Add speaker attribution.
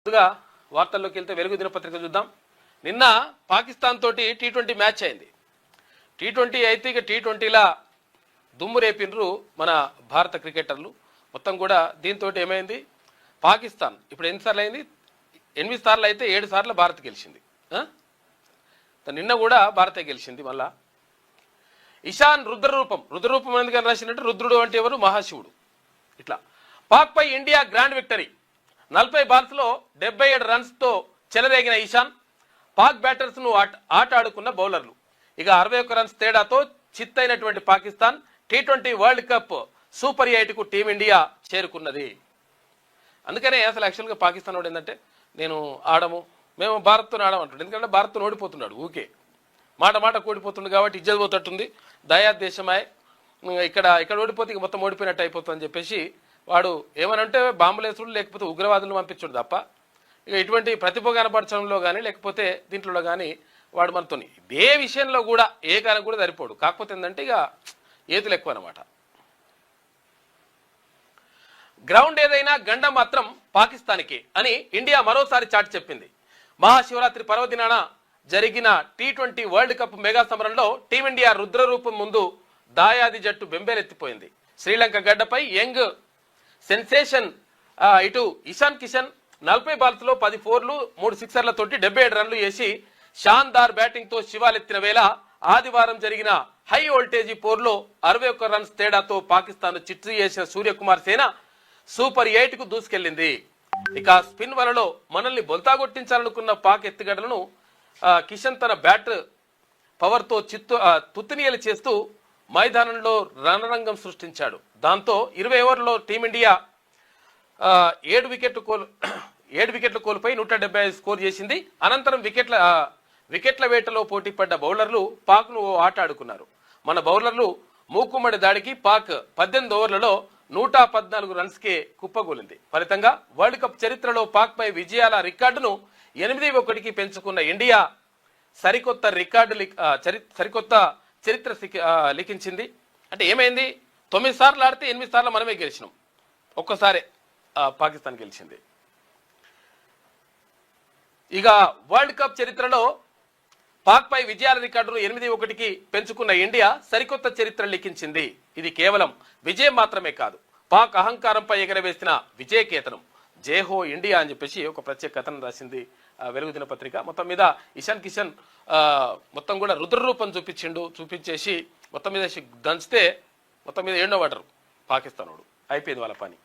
Speaker 1: ముందుగా వార్తల్లోకి వెళ్తే వెలుగు దినపత్రిక చూద్దాం. నిన్న పాకిస్తాన్ తోటి టీ20 మ్యాచ్ అయింది. టీ20 అయితే ఇక టీ20లా దుమ్ము రేపినరు మన భారత క్రికెటర్లు మొత్తం కూడా. దీంతో ఏమైంది, పాకిస్తాన్ ఇప్పుడు ఎన్నిసార్లు అయింది, 8 సార్లు అయితే 7 సార్లు భారత్ గెలిచింది. నిన్న కూడా భారతే గెలిచింది. మళ్ళా ఇషాన్ రుద్రరూపం ఎందుకని రాసినట్టు, రుద్రుడు అంటే ఎవరు, మహాశివుడు. ఇట్లా పాక్ పై ఇండియా గ్రాండ్ విక్టరీ. 40 బాల్స్లో 77 రన్స్తో చెలరేగిన ఇషాన్, పాక్ బ్యాటర్స్ ను ఆట ఆడుకున్న బౌలర్లు. ఇక 61 రన్స్ తేడాతో చిత్తైనటువంటి పాకిస్తాన్ టీ20 వరల్డ్ కప్ సూపర్ 8కు టీమిండియా చేరుకున్నది. అందుకనే అసలు యాక్చువల్గా పాకిస్తాన్ వాడు ఏంటంటే, నేను మేము భారత్తో ఆడమంటాడు. ఎందుకంటే భారత్తో ఓడిపోతున్నాడు, ఊకే మాట కూడిపోతుంది కాబట్టి ఇజ్జత్ పోతట్టుంది. దయా దేశమాయ్, ఇక్కడ ఓడిపోతే ఇక మొత్తం ఓడిపోయినట్టు అయిపోతుందని చెప్పేసి వాడు ఏమనంటే బాంబులేసుడు లేకపోతే ఉగ్రవాదులు పంపించుడు తప్ప ఇక ఇటువంటి ప్రతిభ కనపరచడంలో కానీ లేకపోతే దీంట్లో కానీ వాడు మనతో ఏ విషయంలో కూడా ఏ కాలం కూడా సరిపోడు. కాకపోతే ఏంటంటే ఇక ఏతులు ఎక్కువ అనమాట. గ్రౌండ్ ఏదైనా గండం మాత్రం పాకిస్తాన్కి అని ఇండియా మరోసారి చాటి చెప్పింది. మహాశివరాత్రి పర్వదినాన జరిగిన టీ20 వరల్డ్ కప్ మెగా సమరంలో టీమిండియా రుద్రరూపం ముందు దాయాది జట్టు బెంబేలెత్తిపోయింది. శ్రీలంక గడ్డపై యంగ్ సెన్సేషన్ ఇటు ఇషాన్ కిషన్ 40 బాల్స్లో 10 ఫోర్లు 3 సిక్సర్లతోటి 77 రన్లు వేసి షాన్దార్ బ్యాటింగ్ తో శివాలెత్తిన వేళ ఆదివారం జరిగిన హై వోల్టేజీ పోర్లో 61 రన్స్ తేడాతో పాకిస్తాన్ చిట్టు చేసిన సూర్యకుమార్ సేన సూపర్ 8కు దూసుకెళ్లింది. ఇక స్పిన్ వలలో మనల్ని బొల్తాగొట్టించాలనుకున్న పాక్ ఎత్తుగడలను కిషన్ తన బ్యాట్ పవర్ తో తుత్తినియలు చేస్తూ మైదానంలో రణరంగం సృష్టించాడు. దాంతో 20 ఓవర్లలో టీమిండియా 7 వికెట్లు కోల్పోయి 175 స్కోర్ చేసింది. అనంతరం వికెట్ల వేటలో పోటీ పడ్డ బౌలర్లు పాక్ ను ఆట ఆడుకున్నారు. మన బౌలర్లు మూకుమ్మడి దాడికి పాక్ 18 ఓవర్లలో 114 రన్స్ కే కుప్పగూలింది. ఫలితంగా వరల్డ్ కప్ చరిత్రలో పాక్ పై విజయాల రికార్డును 8-1కి పెంచుకున్న ఇండియా సరికొత్త చరిత్ర లిఖించింది. అంటే ఏమైంది, 9 సార్లు ఆడితే 8 సార్లు మనమే గెలిచినాం, ఒక్కసారి పాకిస్తాన్ గెలిచింది. ఇక వరల్డ్ కప్ చరిత్రలో పాక్ పై విజయాల రికార్డును 8-1కి పెంచుకున్న ఇండియా సరికొత్త చరిత్ర లిఖించింది. ఇది కేవలం విజయం మాత్రమే కాదు, పాక్ అహంకారంపై ఎగరవేసిన విజయకేతనం. జేహో ఇండియా అని చెప్పేసి ఒక ప్రత్యేక కథనం రాసింది వెలుగు దినపత్రిక. మొత్తం మీద ఇషాన్ కిషన్ మొత్తం కూడా రుద్రరూపం చూపించేసి మొత్తం మీద దంచితే మొత్తం మీద 7వ వాటర్ పాకిస్తాన్ వాడు అయిపోయింది వాళ్ళ పని.